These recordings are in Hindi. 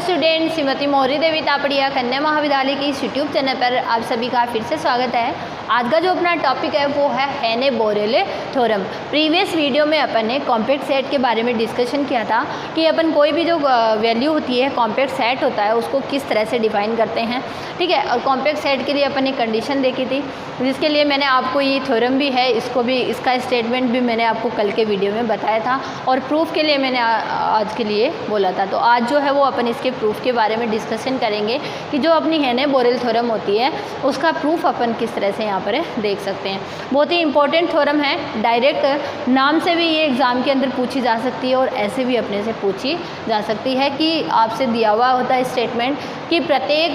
स्टूडेंट, श्रीमती मौर्य देवी तापड़िया कन्या महाविद्यालय के इस यूट्यूब चैनल पर आप सभी का फिर से स्वागत है। आज का जो अपना टॉपिक है वो है हेने-बोरेले थ्योरम। प्रीवियस वीडियो में अपन ने कॉम्पैक्ट सेट के बारे में डिस्कशन किया था कि अपन कोई भी जो वैल्यू होती है, कॉम्पैक्ट सेट होता है, उसको किस तरह से डिफाइन करते हैं, ठीक है। और कॉम्पैक्ट सेट के लिए अपन ने कंडीशन देखी थी, जिसके लिए मैंने आपको ये थ्योरम भी है, इसका स्टेटमेंट भी मैंने आपको कल के वीडियो में बताया था और प्रूफ के लिए मैंने आज के लिए बोला था। तो आज जो है वो अपन इसके प्रूफ के बारे में डिस्कशन करेंगे कि जो अपनी हेने-बोरेले थ्योरम होती है उसका प्रूफ अपन किस तरह से यहाँ पर देख सकते हैं। बहुत ही इंपॉर्टेंट थ्योरम है, डायरेक्ट नाम से भी ये एग्ज़ाम के अंदर पूछी जा सकती है और ऐसे भी अपने से पूछी जा सकती है कि आपसे दिया हुआ होता है स्टेटमेंट कि प्रत्येक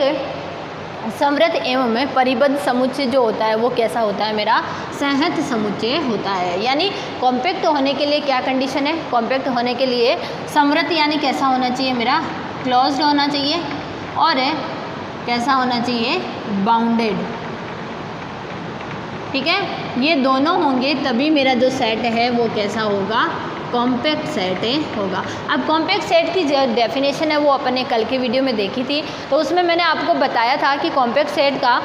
समृद्ध एवं परिबद्ध समुच्चय जो होता है वो कैसा होता है, मेरा सहज समुच्चय होता है। यानी कॉम्पैक्ट होने के लिए क्या कंडीशन है, कॉम्पैक्ट होने के लिए समृद्ध यानी कैसा होना चाहिए, मेरा क्लोज्ड होना चाहिए और कैसा होना चाहिए, बाउंडेड, ठीक है। ये दोनों होंगे तभी मेरा जो सेट है वो कैसा होगा, कॉम्पैक्ट सेट होगा। अब कॉम्पैक्ट सेट की जो डेफिनेशन है वो अपन ने कल के वीडियो में देखी थी, तो उसमें मैंने आपको बताया था कि कॉम्पैक्ट सेट का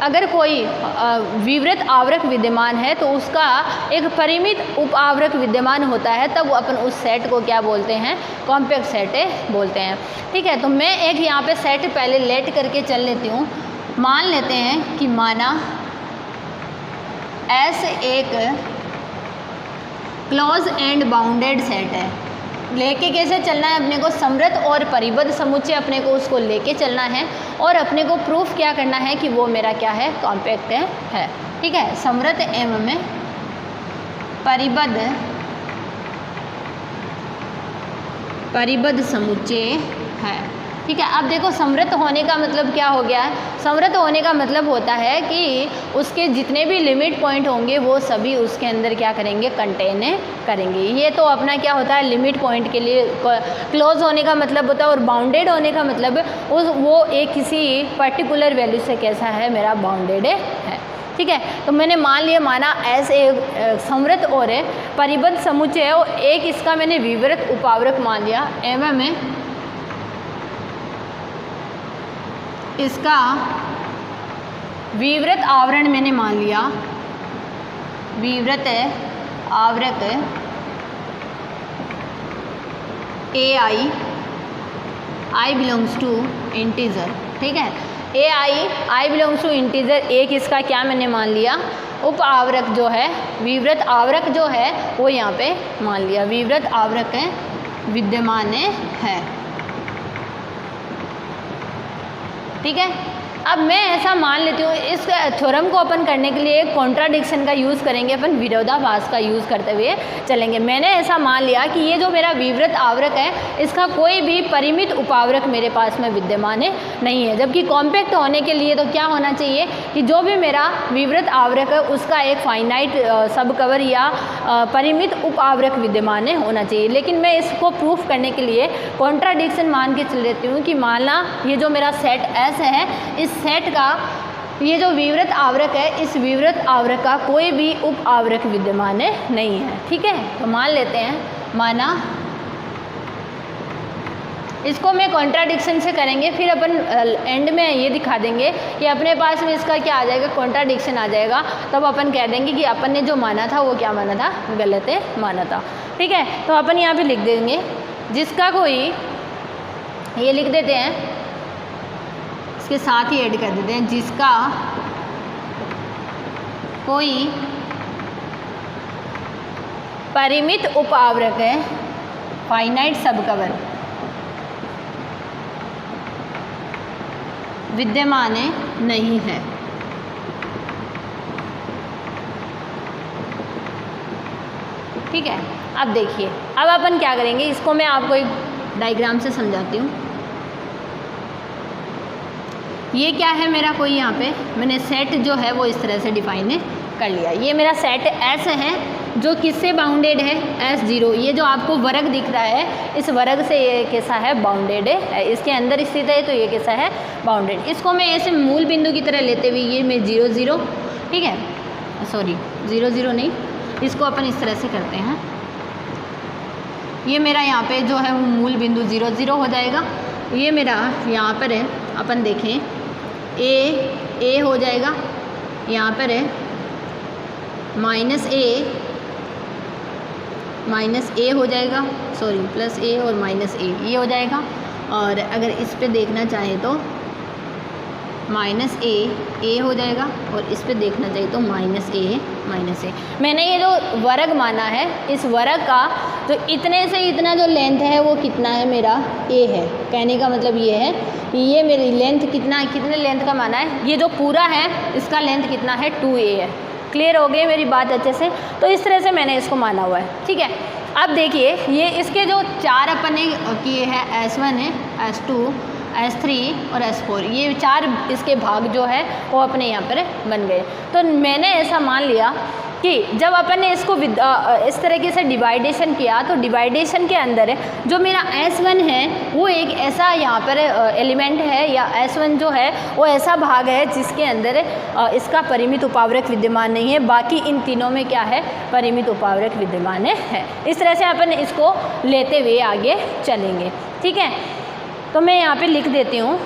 अगर कोई विवृत आवरक विद्यमान है तो उसका एक परिमित उप आवरक विद्यमान होता है, तब अपन उस सेट को क्या बोलते हैं, कॉम्पैक्ट सेट बोलते हैं, ठीक है। तो मैं एक यहाँ पे सेट पहले लेट करके चल लेती हूँ। मान लेते हैं कि माना एस एक क्लोज एंड बाउंडेड सेट है। लेके कैसे चलना है अपने को, समृद्ध और परिबद्ध समुच्चय अपने को उसको लेके चलना है और अपने को प्रूफ क्या करना है कि वो मेरा क्या है, कॉम्पैक्ट है, ठीक है। समृद्ध एवं परिबद्ध समुच्चय है, ठीक है। अब देखो समृद्ध होने का मतलब क्या हो गया है, समृद्ध होने का मतलब होता है कि उसके जितने भी लिमिट पॉइंट होंगे वो सभी उसके अंदर क्या करेंगे, कंटेन करेंगे। ये तो अपना क्या होता है, लिमिट पॉइंट के लिए क्लोज होने का मतलब होता है और बाउंडेड होने का मतलब वो एक किसी पर्टिकुलर वैल्यू से कैसा है, मेरा बाउंडेड है, ठीक है। तो मैंने मान लिया, माना ऐसे एक समृद्ध और परिबद्ध समुच्चय है और एक इसका मैंने विवृत उपावरक मान लिया एवं इसका विवृत आवरण मैंने मान लिया, विवृत आवरक आई बिलोंग्स टू इंटीजर, ठीक है। आई बिलोंग्स टू इंटीजर, एक इसका क्या मैंने मान लिया, उप आवरक जो है, विवृत आवरक जो है वो यहाँ पे मान लिया, विवृत आवरक विद्यमान है, ठीक है। अब मैं ऐसा मान लेती हूँ, इस थ्योरम को अपन करने के लिए कॉन्ट्राडिक्शन का यूज़ करेंगे, अपन विरोधाभास का यूज़ करते हुए चलेंगे। मैंने ऐसा मान लिया कि ये जो मेरा विवृत आवरक है इसका कोई भी परिमित उपावरक मेरे पास में विद्यमान नहीं है, जबकि कॉम्पैक्ट होने के लिए तो क्या होना चाहिए कि जो भी मेरा विवृत आवरक है उसका एक फाइनाइट सब कवर या परिमित उप आवरक विद्यमान होना चाहिए। लेकिन मैं इसको प्रूफ करने के लिए कॉन्ट्राडिक्शन मान के चल लेती हूँ कि माना ये जो मेरा सेट एस है, इस सेट का ये जो विवृत आवरक है, इस विवृत आवरक का कोई भी उप आवरक विद्यमान नहीं है, ठीक है। तो मान लेते हैं, माना इसको मैं कॉन्ट्राडिक्शन से करेंगे, फिर अपन एंड में ये दिखा देंगे कि अपने पास में इसका क्या आ जाएगा, कॉन्ट्राडिक्शन आ जाएगा, तब अपन कह देंगे कि अपन ने जो माना था वो क्या माना था, गलत माना था, ठीक है। तो अपन यहाँ पे लिख देंगे, जिसका कोई, ये लिख देते हैं, के साथ ही ऐड कर देते हैं, जिसका कोई परिमित उप आवरक है, फाइनाइट सब कवर विद्यमान नहीं है, ठीक है। अब देखिए, अब अपन क्या करेंगे, इसको मैं आपको एक डायग्राम से समझाती हूँ। ये क्या है, मेरा कोई यहाँ पे मैंने सेट जो है वो इस तरह से डिफाइन कर लिया। ये मेरा सेट एस है जो किससे बाउंडेड है, S0। ये जो आपको वर्ग दिख रहा है, इस वर्ग से ये कैसा है, बाउंडेड है, इसके अंदर स्थित है, तो ये कैसा है, बाउंडेड। इसको मैं ऐसे मूल बिंदु की तरह लेते हुए ये मैं 0 0, ठीक है, सॉरी 0 0 नहीं, इसको अपन इस तरह से करते हैं। ये मेरा यहाँ पे जो है वो मूल बिंदु 0 0 हो जाएगा। ये मेरा यहाँ पर है, अपन देखें ए हो जाएगा, यहाँ पर है माइनस ए हो जाएगा, सॉरी प्लस ए और माइनस ए ये हो जाएगा। और अगर इस पे देखना चाहें तो माइनस ए हो जाएगा, और इस पे देखना चाहिए तो माइनस ए। मैंने ये जो वर्ग माना है, इस वर्ग का जो इतने से इतना जो लेंथ है वो कितना है, मेरा ए है। कहने का मतलब ये है कि ये मेरी लेंथ कितने लेंथ का माना है, ये जो पूरा है इसका लेंथ कितना है, 2a है। क्लियर हो गई मेरी बात अच्छे से? तो इस तरह से मैंने इसको माना हुआ है, ठीक है। अब देखिए ये इसके जो 4 अपन ने किए हैं, S1 है, S2, S3 और S4, ये 4 इसके भाग जो है वो अपने यहाँ पर बन गए। तो मैंने ऐसा मान लिया कि जब अपन ने इसको इस तरीके से डिवाइडेशन किया, तो डिवाइडेशन के अंदर जो मेरा S1 है वो एक ऐसा यहाँ पर एलिमेंट है, या S1 जो है वो ऐसा भाग है जिसके अंदर इसका परिमित उपावरक विद्यमान नहीं है। बाकी इन तीनों में क्या है, परिमित उपावरक विद्यमान है। इस तरह से अपन इसको लेते हुए आगे चलेंगे, ठीक है। तो मैं यहाँ पे लिख देती हूँ,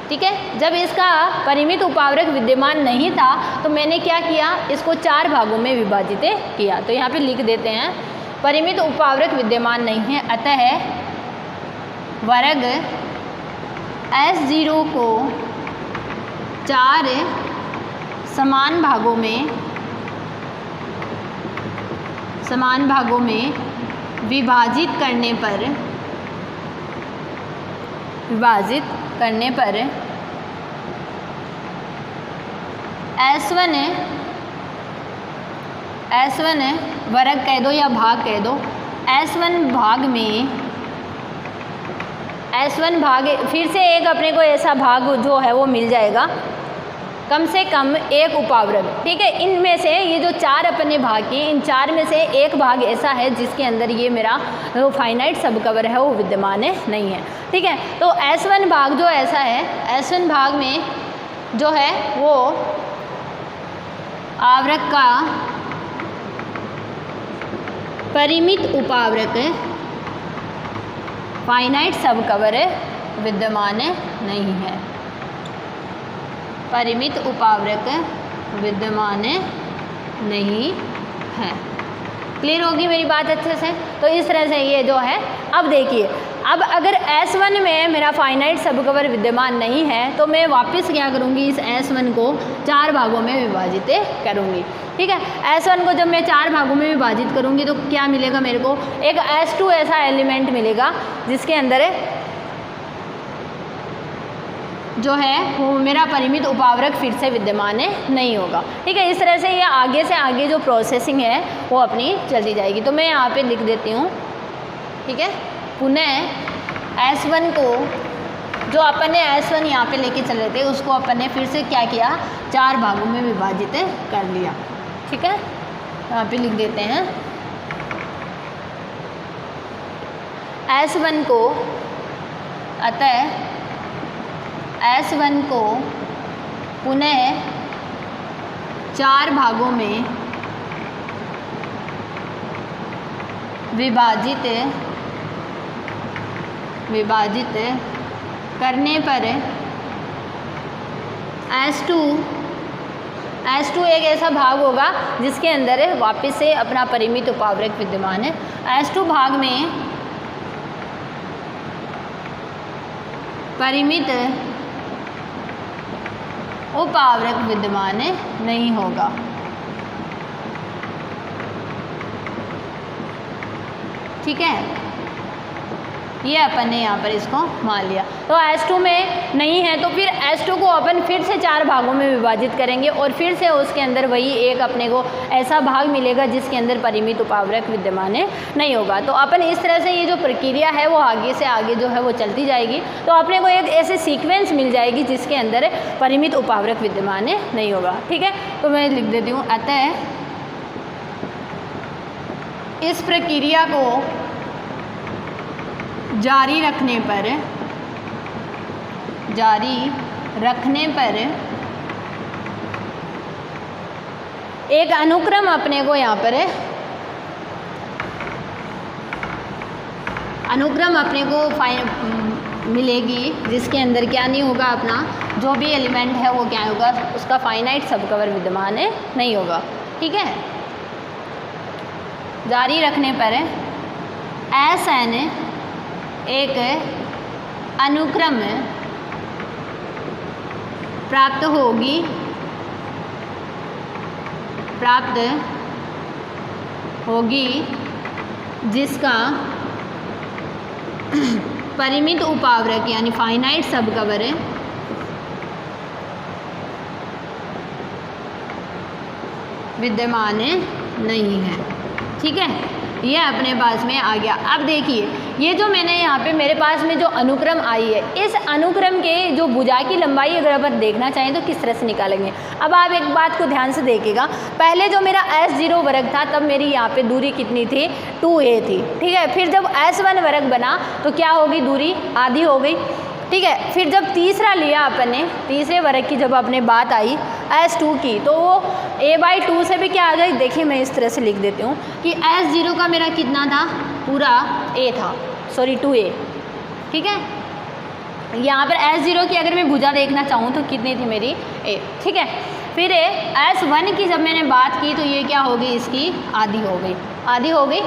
ठीक है। जब इसका परिमित उपावरक विद्यमान नहीं था तो मैंने क्या किया, इसको 4 भागों में विभाजित किया। तो यहाँ पे लिख देते हैं परिमित उपावरक विद्यमान नहीं है, अतः वर्ग S0 को 4 समान भागों में विभाजित करने पर S1 वर्ग कह दो या भाग कह दो, S1 भाग फिर से एक अपने को ऐसा भाग जो है वो मिल जाएगा, कम से कम एक उपावरक, ठीक है। इनमें से ये जो 4 अपने भाग किए, इन 4 में से एक भाग ऐसा है जिसके अंदर ये मेरा जो फाइनाइट सब कवर है वो विद्यमान नहीं है, ठीक है। तो S1 भाग जो ऐसा है, S1 भाग में जो है वो आवरक का परिमित उपावरक फाइनाइट सब कवर विद्यमान नहीं है, परिमित उपावरक विद्यमान नहीं है। क्लियर होगी मेरी बात अच्छे से? तो इस तरह से ये जो है, अब देखिए, अब अगर S1 में मेरा फाइनाइट सब कवर विद्यमान नहीं है तो मैं वापस क्या करूँगी, इस S1 को 4 भागों में विभाजित करूँगी, ठीक है। S1 को जब मैं 4 भागों में विभाजित करूँगी तो क्या मिलेगा मेरे को, एक S2 ऐसा एलिमेंट मिलेगा जिसके अंदर जो है वो मेरा परिमित उपावरक फिर से विद्यमान नहीं होगा, ठीक है। इस तरह से ये आगे से आगे जो प्रोसेसिंग है वो अपनी चलती जाएगी। तो मैं यहाँ पे लिख देती हूँ, ठीक है। पुनः S1 को जो अपन ने S1 यहाँ पे लेके चल रहे थे उसको अपन ने फिर से क्या किया, 4 भागों में विभाजित कर लिया, ठीक है। यहाँ पे लिख देते हैं S1 को, अतः S1 को पुनः 4 भागों में विभाजित करने पर S2 एक ऐसा भाग होगा जिसके अंदर वापस से अपना परिमित उपावरक विद्यमान है। S2 भाग में परिमित उपावरक विद्यमान नहीं होगा, ठीक है। ये अपन ने यहाँ पर इसको मान लिया। तो S2 में नहीं है तो फिर S2 को अपन फिर से 4 भागों में विभाजित करेंगे और फिर से उसके अंदर वही एक अपने को ऐसा भाग मिलेगा जिसके अंदर परिमित उपावरक विद्यमान नहीं होगा। तो अपन इस तरह से ये जो प्रक्रिया है वो आगे से आगे जो है वो चलती जाएगी। तो अपने को एक ऐसे सीक्वेंस मिल जाएगी जिसके अंदर परिमित उपावरक विद्यमान नहीं होगा, ठीक है। तो मैं लिख देती हूँ, अतः इस प्रक्रिया को जारी रखने पर एक अनुक्रम अपने को यहाँ पर मिलेगी जिसके अंदर क्या नहीं होगा, अपना जो भी एलिमेंट है वो क्या होगा, उसका फाइनाइट सब कवर विद्यमान है नहीं होगा। ठीक है, जारी रखने पर Sn एक अनुक्रम प्राप्त होगी जिसका परिमित उपावरक यानी फाइनाइट सब कवर विद्यमान नहीं है। ठीक है, ये अपने पास में आ गया। अब देखिए ये जो मैंने यहाँ पे मेरे पास में जो अनुक्रम आई है, इस अनुक्रम के जो भुजा की लंबाई अगर अपन देखना चाहें तो किस तरह से निकालेंगे। अब आप एक बात को ध्यान से देखिएगा, पहले जो मेरा S0 वर्ग था तब मेरी यहाँ पे दूरी कितनी थी, 2a थी। ठीक है, फिर जब S1 वर्ग बना तो क्या होगी, दूरी आधी हो गई। ठीक है, फिर जब तीसरा लिया अपन ने, तीसरे वर्ग की जब अपने बात आई S2 की, तो वो a/2 से भी क्या आ गई, देखिए मैं इस तरह से लिख देती हूँ कि S0 का मेरा कितना था, पूरा a था, सॉरी 2a। ठीक है, यहाँ पर S0 की अगर मैं भुजा देखना चाहूँ तो कितनी थी मेरी, a। ठीक है, फिर S1 की जब मैंने बात की तो ये क्या हो गई, इसकी आधी हो गई, आधी हो गई।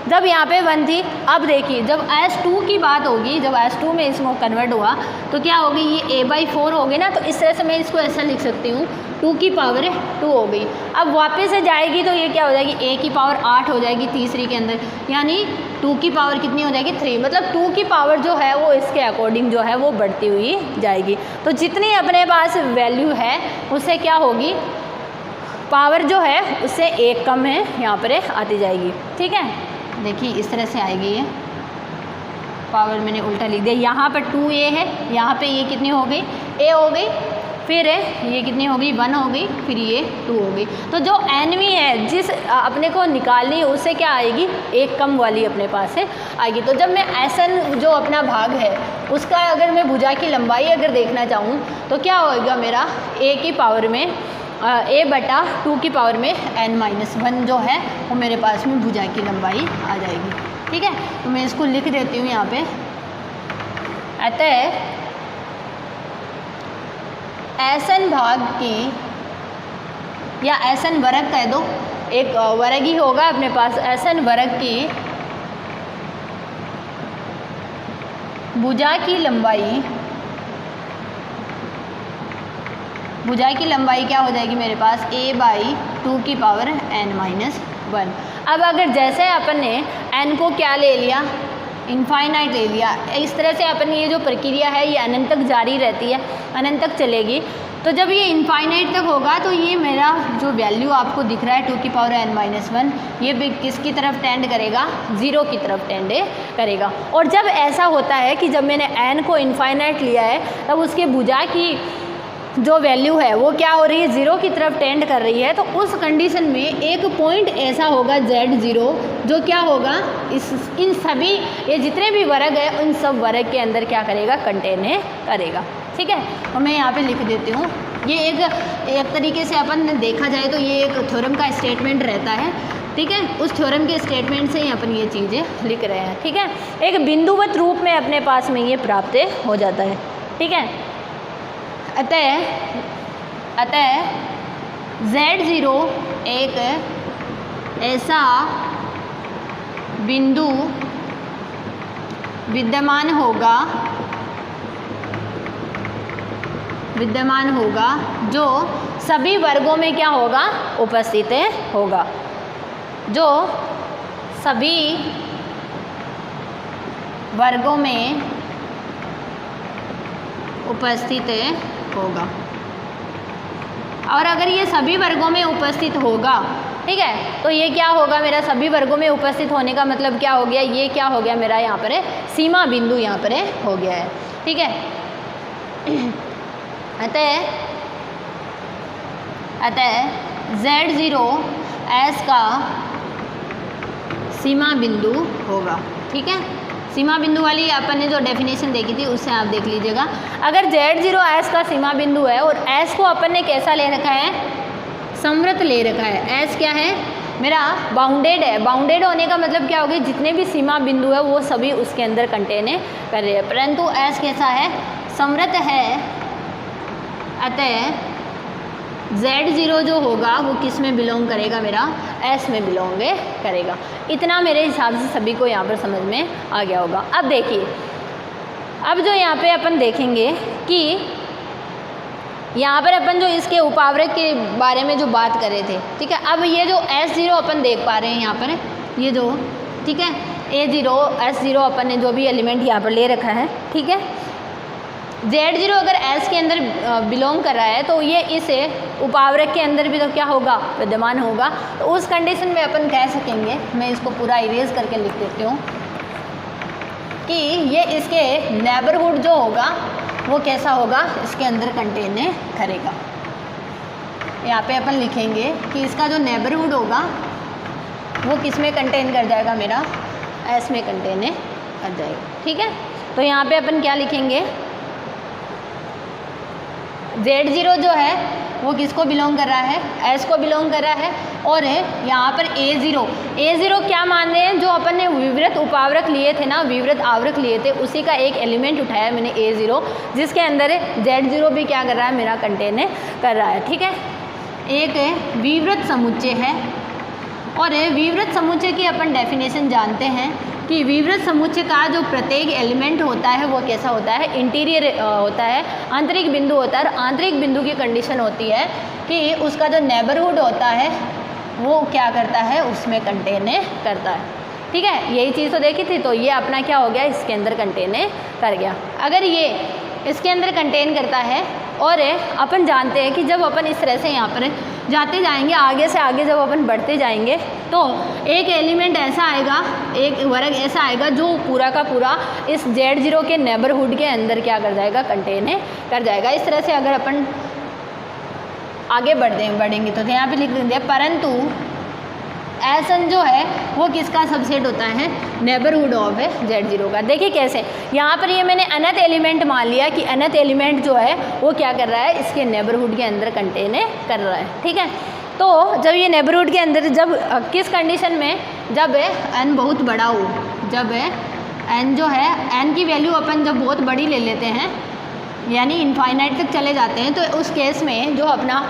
जब यहाँ पे 1 थी, अब देखिए जब S2 की बात होगी, जब S2 में इसको कन्वर्ट हुआ तो क्या होगी, ये a/4 हो गई ना। तो इस तरह से मैं इसको ऐसा लिख सकती हूँ, 2 की पावर 2 हो गई। अब वापस से जाएगी तो ये क्या हो जाएगी, a की पावर 8 हो जाएगी तीसरी के अंदर, यानी 2 की पावर कितनी हो जाएगी, 3। मतलब 2 की पावर जो है वो इसके अकॉर्डिंग जो है वो बढ़ती हुई जाएगी। तो जितनी अपने पास वैल्यू है उससे क्या होगी, पावर जो है उससे 1 कम है यहाँ पर आती जाएगी। ठीक है, देखिए इस तरह से आएगी, ये पावर मैंने उल्टा लिख दिया, यहाँ पर 2a है, यहाँ पे ये कितनी हो गई, a हो गई, फिर ये कितनी हो गई, 1 हो गई, फिर ये 2 हो गई। तो जो nवीं है जिस अपने को निकालनी है उससे क्या आएगी, 1 कम वाली अपने पास है आएगी। तो जब मैं Sn जो अपना भाग है उसका अगर मैं भुजा की लंबाई अगर देखना चाहूँ तो क्या होगा, मेरा a की पावर में a/2 की पावर में n-1 जो है वो मेरे पास में भुजा की लंबाई आ जाएगी। ठीक है, तो मैं इसको लिख देती हूँ यहाँ पे, अतः Sn भाग की, या Sn वर्ग कह दो, एक वर्ग ही होगा अपने पास, Sn वर्ग की भुजा की लंबाई क्या हो जाएगी मेरे पास, a/2 की पावर n-1। अब अगर जैसे अपन ने n को क्या ले लिया, इनफाइनाइट ले लिया, इस तरह से अपन ये जो प्रक्रिया है ये अनंत तक जारी रहती है, अनंत तक चलेगी। तो जब ये इनफाइनाइट तक होगा तो ये मेरा जो वैल्यू आपको दिख रहा है 2 की पावर n-1, ये भी किसकी तरफ टेंड करेगा, 0 की तरफ टेंड करेगा। और जब ऐसा होता है कि जब मैंने n को इनफाइनाइट लिया है तब उसके भुजा की जो वैल्यू है वो क्या हो रही है, 0 की तरफ टेंड कर रही है। तो उस कंडीशन में एक पॉइंट ऐसा होगा Z0 जो क्या होगा, इन सभी ये जितने भी वर्ग है उन सब वर्ग के अंदर क्या करेगा, कंटेन करेगा। ठीक है, और मैं यहाँ पे लिख देती हूँ, ये एक तरीके से अपन देखा जाए तो ये एक थ्योरम का स्टेटमेंट रहता है। ठीक है, उस थ्योरम के स्टेटमेंट से ही अपन ये चीज़ें लिख रहे हैं। ठीक है, एक बिंदुवत रूप में अपने पास में ये प्राप्त हो जाता है। ठीक है, अतः Z0 एक ऐसा बिंदु विद्यमान होगा जो सभी वर्गों में क्या होगा, उपस्थित होगा, जो सभी वर्गों में उपस्थित होगा। और अगर ये सभी वर्गों में उपस्थित होगा, ठीक है, तो ये क्या होगा, मेरा सभी वर्गों में उपस्थित होने का मतलब क्या हो गया, ये क्या हो गया मेरा यहाँ पर है सीमा बिंदु यहाँ पर हो गया है। ठीक है, अतः Z0 S का सीमा बिंदु होगा। ठीक है, सीमा बिंदु वाली अपन ने जो डेफिनेशन देखी थी उससे आप देख लीजिएगा। अगर Z0 S का सीमा बिंदु है और S को अपन ने कैसा ले रखा है, संवृत्त ले रखा है। S क्या है, मेरा बाउंडेड है। बाउंडेड होने का मतलब क्या होगा, जितने भी सीमा बिंदु है वो सभी उसके अंदर कंटेन कर रहे हैं। परंतु एस कैसा है, समृत है, अतः Z0 जो होगा वो किस में बिलोंग करेगा, मेरा S में बिलोंग करेगा। इतना मेरे हिसाब से सभी को यहाँ पर समझ में आ गया होगा। अब देखिए, अब जो यहाँ पे अपन देखेंगे कि यहाँ पर अपन जो इसके उपावरक के बारे में जो बात कर रहे थे, ठीक है। अब ये जो S0 अपन देख पा रहे हैं यहाँ पर, ये जो, ठीक है, A0 S0 अपन ने जो भी एलिमेंट यहाँ पर ले रखा है, ठीक है। Z0 अगर S के अंदर बिलोंग कर रहा है तो ये इस उपावरक के अंदर भी तो क्या होगा, विद्यमान होगा। तो उस कंडीशन में अपन कह सकेंगे, मैं इसको पूरा इरेज करके लिख देती हूँ, कि ये इसके नेबरहुड जो होगा वो कैसा होगा, इसके अंदर कंटेन करेगा। यहाँ पे अपन लिखेंगे कि इसका जो नेबरहुड होगा वो किस में कंटेन कर जाएगा, मेरा S में कंटेन कर जाएगा, ठीक है। तो यहाँ पे अपन क्या लिखेंगे, Z0 जो है वो किसको बिलोंग कर रहा है, S को बिलोंग कर रहा है। और यहाँ पर A0 क्या मान रहे हैं, जो अपन ने विवृत उपावरक लिए थे ना, विवृत आवरक लिए थे, उसी का एक एलिमेंट उठाया मैंने A0, जिसके अंदर Z0 भी क्या कर रहा है, मेरा कंटेन कर रहा है, ठीक है। एक विवृत समुच्चय है, और विवृत समुच्चय की अपन डेफिनेशन जानते हैं कि विवृत समुच्चय का जो प्रत्येक एलिमेंट होता है वो कैसा होता है, इंटीरियर होता है, आंतरिक बिंदु होता है। और आंतरिक बिंदु की कंडीशन होती है कि उसका जो नेबरहुड होता है वो क्या करता है, उसमें कंटेन करता है, ठीक है। यही चीज़ तो देखी थी, तो ये अपना क्या हो गया, इसके अंदर कंटेन कर गया। अगर ये इसके अंदर कंटेन करता है, और अपन जानते हैं कि जब अपन इस तरह से यहाँ पर जाते जाएंगे, आगे से आगे जब अपन बढ़ते जाएंगे, तो एक एलिमेंट ऐसा आएगा, एक वर्ग ऐसा आएगा जो पूरा का पूरा इस Z0 के नेबरहुड के अंदर क्या कर जाएगा, कंटेन कर जाएगा। इस तरह से अगर अपन आगे बढ़ेंगे तो यहाँ पे लिख देंगे, परंतु Sn जो है वो किसका सबसेट होता है, नेबरहुड ऑफ Z0 का। देखिए कैसे, यहाँ पर ये मैंने अनंत एलिमेंट मान लिया कि अनंत एलिमेंट जो है वो क्या कर रहा है, इसके नेबरहुड के अंदर कंटेन कर रहा है, ठीक है। तो जब ये नेबरहुड के अंदर, जब किस कंडीशन में, जब n बहुत बड़ा हो, जब n जो है, n की वैल्यू अपन जब बहुत बड़ी ले लेते हैं, यानी इनफाइनाइट तक चले जाते हैं, तो उस केस में जो अपना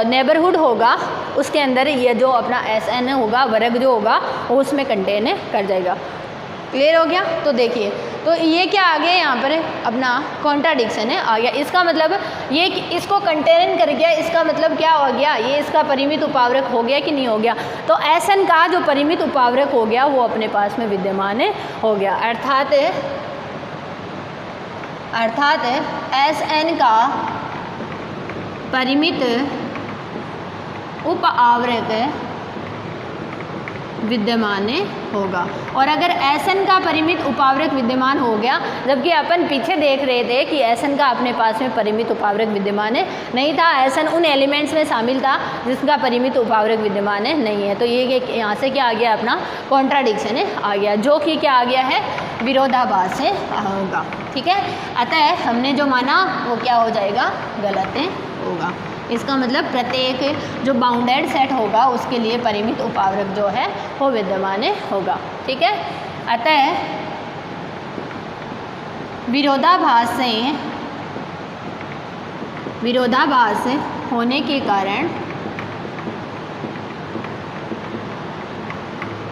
नेबरहुड होगा उसके अंदर ये जो अपना Sn होगा, वर्ग जो होगा वो उसमें कंटेन कर जाएगा। क्लियर हो गया। तो देखिए, तो ये क्या आ गया, यहाँ पर अपना कॉन्ट्राडिक्शन है आ गया। इसका मतलब ये कि इसको कंटेन कर गया, इसका मतलब क्या हो गया, ये इसका परिमित उपावरक हो गया कि नहीं हो गया। तो Sn का जो परिमित उपावरक हो गया वो अपने पास में विद्यमान हो गया, अर्थात Sn का परिमित उपावरक विद्यमान होगा। और अगर Sn का परिमित उपावरक विद्यमान हो गया, जबकि अपन पीछे देख रहे थे कि Sn का अपने पास में परिमित उपावरक विद्यमान नहीं था, Sn उन एलिमेंट्स में शामिल था जिसका परिमित उपावरक विद्यमान नहीं है। तो ये यहाँ से क्या आ गया, अपना कॉन्ट्राडिक्शन आ गया, जो कि क्या आ गया है, विरोधाभास होगा, ठीक है। अतः हमने जो माना वो क्या हो जाएगा, गलत होगा। इसका मतलब प्रत्येक जो बाउंडेड सेट होगा उसके लिए परिमित उपावरक जो है वो विद्यमान होगा, ठीक है। अतः विरोधाभास होने के कारण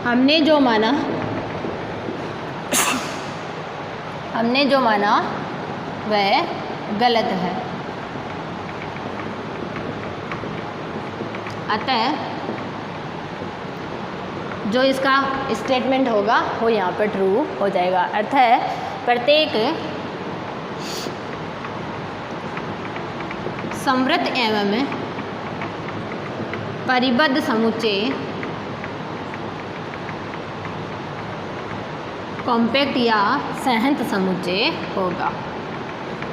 हमने जो माना वह गलत है। अतः जो इसका स्टेटमेंट होगा वो यहाँ पर ट्रू हो जाएगा। अतः प्रत्येक समृत एवं परिबद्ध समुच्चय कॉम्पैक्ट या सहंत समुच्चय होगा।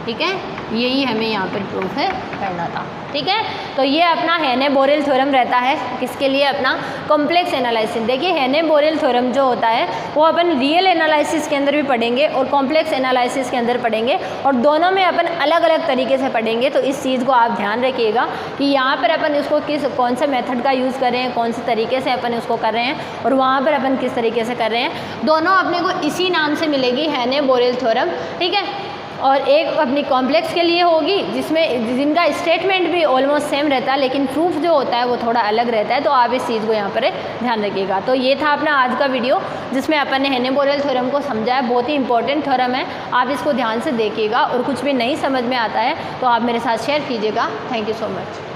ठीक है, यही हमें यहाँ पर प्रूफ है करना था। ठीक है, तो ये अपना हेने-बोरेल थ्योरम रहता है किसके लिए, अपना कॉम्प्लेक्स एनालिसिस। देखिए हेने-बोरेल थ्योरम जो होता है वो अपन रियल एनालिसिस के अंदर भी पढ़ेंगे और कॉम्प्लेक्स एनालिसिस के अंदर पढ़ेंगे, और दोनों में अपन अलग अलग तरीके से पढ़ेंगे। तो इस चीज़ को आप ध्यान रखिएगा कि यहाँ पर अपन इसको कौन से मेथड का यूज़ कर रहे हैं, कौन से तरीके से अपन उसको कर रहे हैं, और वहाँ पर अपन किस तरीके से कर रहे हैं। दोनों अपने को इसी नाम से मिलेगी, हेने-बोरेल थ्योरम। ठीक है, और एक अपनी कॉम्प्लेक्स के लिए होगी जिनका स्टेटमेंट भी ऑलमोस्ट सेम रहता है, लेकिन प्रूफ जो होता है वो थोड़ा अलग रहता है। तो आप इस चीज़ को यहाँ पर ध्यान रखिएगा। तो ये था अपना आज का वीडियो जिसमें अपन ने हेने-बोरेल थ्योरम को समझा है। बहुत ही इंपॉर्टेंट थ्योरम है, आप इसको ध्यान से देखिएगा, और कुछ भी नहीं समझ में आता है तो आप मेरे साथ शेयर कीजिएगा। Thank you so much.